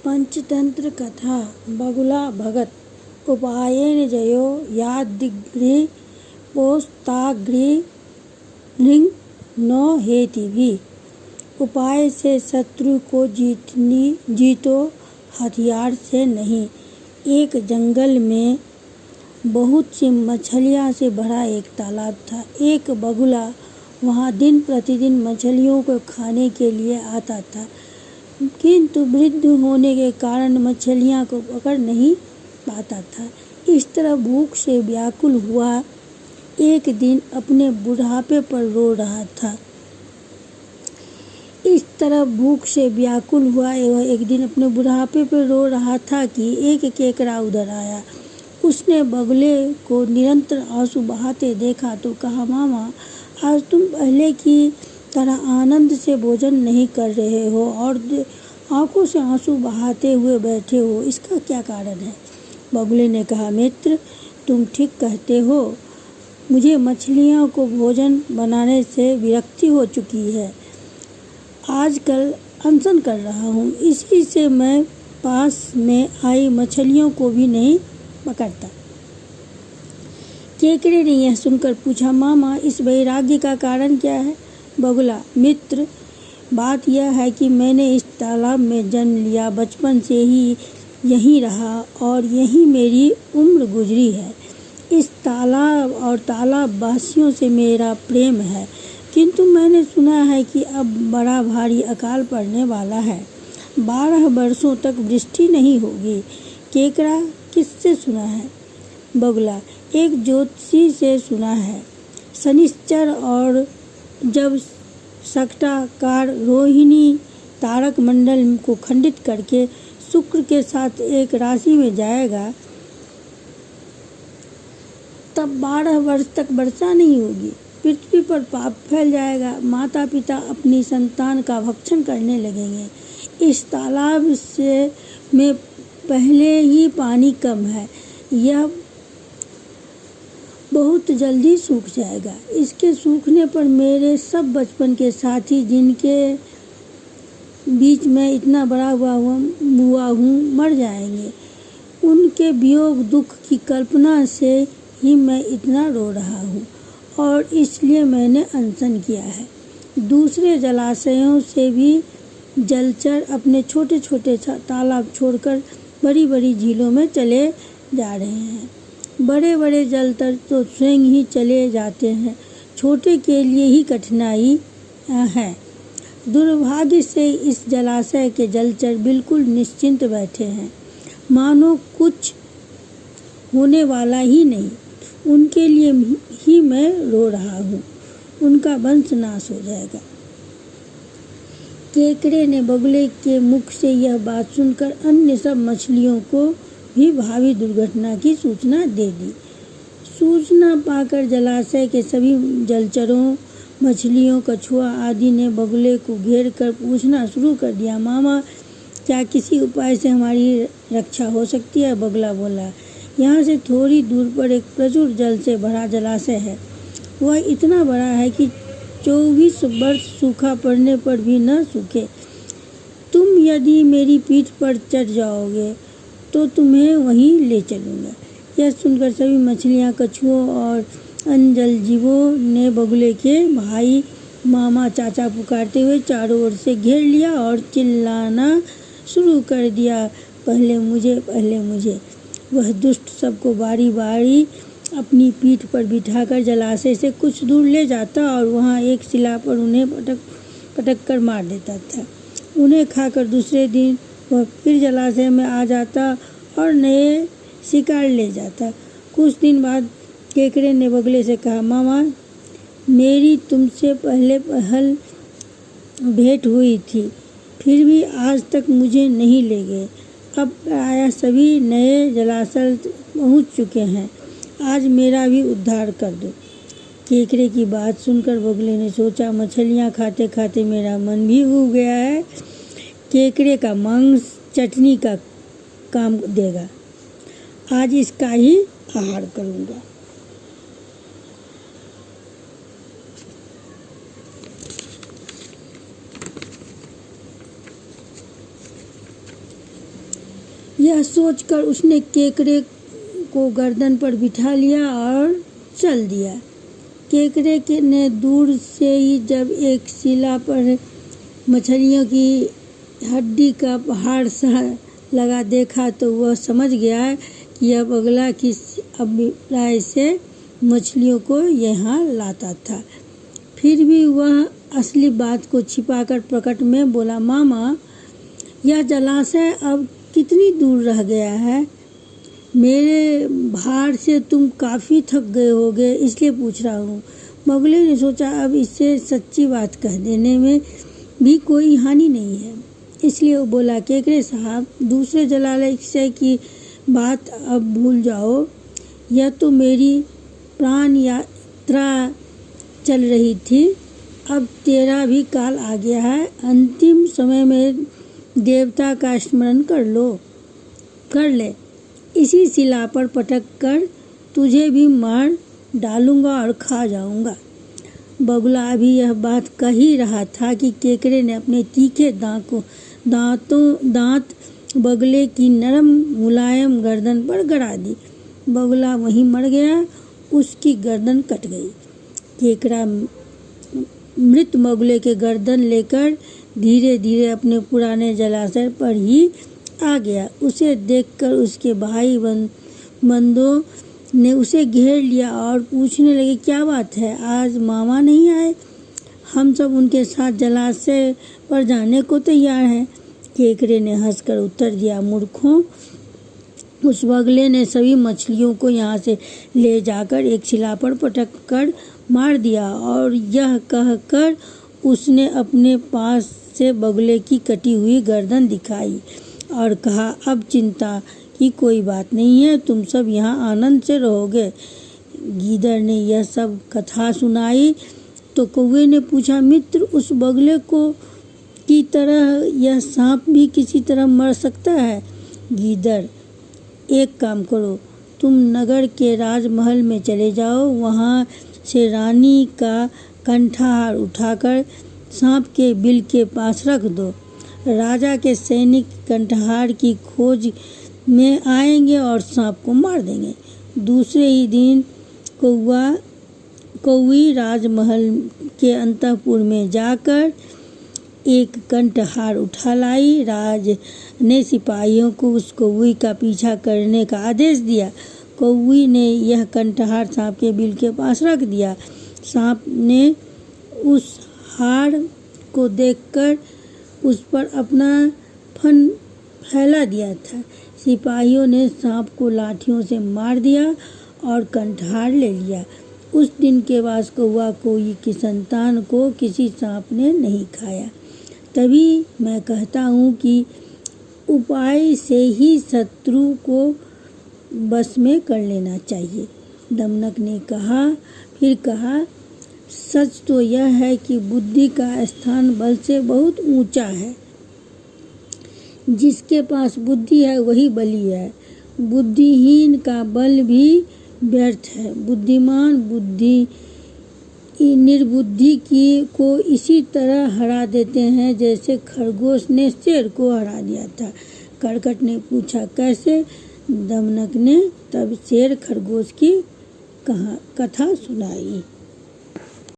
पंचतंत्र कथा बगुला भगत उपायेन जयो यादिगृह पोस्तागृह न हेति भी। उपाय से शत्रु को जीतो हथियार से नहीं। एक जंगल में बहुत सी मछलियां से भरा एक तालाब था। एक बगुला वहां दिन प्रतिदिन मछलियों को खाने के लिए आता था, किंतु वृद्ध होने के कारण मछलियां को पकड़ नहीं पाता था। इस तरह भूख से व्याकुल हुआ एक दिन अपने बुढ़ापे पर रो रहा था। कि एक केकड़ा उधर आया। उसने बगुले को निरंतर आंसू बहाते देखा तो कहा, मामा, आज तुम पहले की तरह आनंद से भोजन नहीं कर रहे हो और आंखों से आंसू बहाते हुए बैठे हो, इसका क्या कारण है? बगुले ने कहा, मित्र, तुम ठीक कहते हो। मुझे मछलियों को भोजन बनाने से विरक्ति हो चुकी है। आजकल अनशन कर रहा हूँ, इसी से मैं पास में आई मछलियों को भी नहीं पकड़ता। केकड़े ने यह सुनकर पूछा, मामा, इस वैराग्य का कारण क्या है? बगुला, मित्र, बात यह है कि मैंने इस तालाब में जन्म लिया, बचपन से ही यहीं रहा और यहीं मेरी उम्र गुजरी है। इस तालाब और तालाब वासियों से मेरा प्रेम है, किंतु मैंने सुना है कि अब बड़ा भारी अकाल पड़ने वाला है। 12 वर्षों तक वृष्टि नहीं होगी। केकड़ा, किससे सुना है? बगुला, एक ज्योतिषी से सुना है। शनिश्चर और जब सक्टाकार रोहिणी तारक मंडल को खंडित करके शुक्र के साथ एक राशि में जाएगा, तब 12 वर्ष तक वर्षा नहीं होगी। पृथ्वी पर पाप फैल जाएगा। माता पिता अपनी संतान का भक्षण करने लगेंगे। इस तालाब से में पहले ही पानी कम है, यह बहुत जल्दी सूख जाएगा। इसके सूखने पर मेरे सब बचपन के साथी, जिनके बीच में इतना बड़ा हुआ हूँ, मर जाएंगे। उनके वियोग दुख की कल्पना से ही मैं इतना रो रहा हूँ और इसलिए मैंने अनशन किया है। दूसरे जलाशयों से भी जलचर अपने छोटे छोटे तालाब छोड़कर बड़ी बड़ी झीलों में चले जा रहे हैं। बड़े बड़े जलचर तो स्वयं ही चले जाते हैं, छोटे के लिए ही कठिनाई है। दुर्भाग्य से इस जलाशय के जलचर बिल्कुल निश्चिंत बैठे हैं, मानो कुछ होने वाला ही नहीं। उनके लिए ही मैं रो रहा हूँ, उनका वंश नाश हो जाएगा। केकड़े ने बगुले के मुख से यह बात सुनकर अन्य सब मछलियों को भी भावी दुर्घटना की सूचना दे दी। सूचना पाकर जलाशय के सभी जलचरों, मछलियों, कछुआ आदि ने बगुले को घेर कर पूछना शुरू कर दिया, मामा, क्या किसी उपाय से हमारी रक्षा हो सकती है? बगुला बोला, यहाँ से थोड़ी दूर पर एक प्रचुर जल से भरा जलाशय है। वह इतना बड़ा है कि 24 वर्ष सूखा पड़ने पर भी न सूखे। तुम यदि मेरी पीठ पर चढ़ जाओगे तो तुम्हें वहीं ले चलूँगा। यह सुनकर सभी मछलियाँ, कछुओं और अन्य जल जीवों ने बगुले के भाई, मामा, चाचा पुकारते हुए चारों ओर से घेर लिया और चिल्लाना शुरू कर दिया, पहले मुझे, पहले मुझे। वह दुष्ट सबको बारी बारी अपनी पीठ पर बिठाकर जलाशय से कुछ दूर ले जाता और वहाँ एक शिला पर उन्हें पटक कर मार देता था। उन्हें खाकर दूसरे दिन वह फिर जलाशय में आ जाता और नए शिकार ले जाता। कुछ दिन बाद केकड़े ने बगुले से कहा, मामा, मेरी तुमसे पहले भेंट हुई थी, फिर भी आज तक मुझे नहीं ले गए। अब प्रायः सभी नए जलाशय पहुँच चुके हैं, आज मेरा भी उद्धार कर दो। केकड़े की बात सुनकर बगुले ने सोचा, मछलियाँ खाते खाते मेरा मन भी उब गया है। केकड़े का मांस चटनी का काम देगा, आज इसका ही आहार करूँगा। यह सोचकर उसने केकरे को गर्दन पर बिठा लिया और चल दिया। केकरे ने दूर से ही जब एक शिला पर मछलियों की हड्डी का पहाड़ सा लगा देखा तो वह समझ गया कि अब अगला किस अभिप्राय से मछलियों को यहाँ लाता था। फिर भी वह असली बात को छिपाकर प्रकट में बोला, मामा, यह जलाशय अब कितनी दूर रह गया है? मेरे भार से तुम काफ़ी थक गए होगे, इसलिए पूछ रहा हूँ। बगुले ने सोचा अब इससे सच्ची बात कह देने में भी कोई हानि नहीं है, इसलिए वो बोला, केकरे साहब, दूसरे जलाशय की बात अब भूल जाओ। यह तो मेरी प्राण यात्रा चल रही थी, अब तेरा भी काल आ गया है। अंतिम समय में देवता का स्मरण कर ले। इसी शिला पर पटक कर तुझे भी मार डालूंगा और खा जाऊंगा। बगुला अभी यह बात कह ही रहा था कि केकरे ने अपने तीखे दांत बगुले की नरम मुलायम गर्दन पर गड़ा दी। बगुला वहीं मर गया, उसकी गर्दन कट गई। केकरा मृत बगुले के गर्दन लेकर धीरे धीरे अपने पुराने जलाशय पर ही आ गया। उसे देखकर उसके भाई बंदों ने उसे घेर लिया और पूछने लगे, क्या बात है, आज मामा नहीं आए? हम सब उनके साथ जलाशय पर जाने को तैयार हैं। केकरे ने हंसकर उत्तर दिया, मूर्खों, उस बगुले ने सभी मछलियों को यहाँ से ले जाकर एक शिला पर पटक कर मार दिया। और यह कहकर उसने अपने पास से बगुले की कटी हुई गर्दन दिखाई और कहा, अब चिंता की कोई बात नहीं है, तुम सब यहाँ आनंद से रहोगे। गीदड़ ने यह सब कथा सुनाई तो कौवे ने पूछा, मित्र, उस बगुले को की तरह यह सांप भी किसी तरह मर सकता है? गीदड़, एक काम करो, तुम नगर के राजमहल में चले जाओ, वहाँ से रानी का कंठाहार उठाकर सांप के बिल के पास रख दो। राजा के सैनिक कंठाहार की खोज में आएंगे और सांप को मार देंगे। दूसरे ही दिन कौवी राजमहल के अंतःपुर में जाकर एक कंठहार उठा लाई। राज ने सिपाहियों को उस कौवी का पीछा करने का आदेश दिया। कौवी ने यह कंठहार सांप के बिल के पास रख दिया। सांप ने उस हार को देखकर उस पर अपना फन फैला दिया था। सिपाहियों ने सांप को लाठियों से मार दिया और कंठहार ले लिया। उस दिन के बाद कौवा कोई की संतान को किसी सांप ने नहीं खाया। तभी मैं कहता हूँ कि उपाय से ही शत्रु को बस में कर लेना चाहिए। दमनक ने कहा, फिर कहा, सच तो यह है कि बुद्धि का स्थान बल से बहुत ऊंचा है। जिसके पास बुद्धि है वही बली है। बुद्धिहीन का बल भी व्यर्थ है। बुद्धिमान निर्बुद्धि को इसी तरह हरा देते हैं जैसे खरगोश ने शेर को हरा दिया था। करकट ने पूछा, कैसे? दमनक ने तब शेर खरगोश की कथा सुनाई।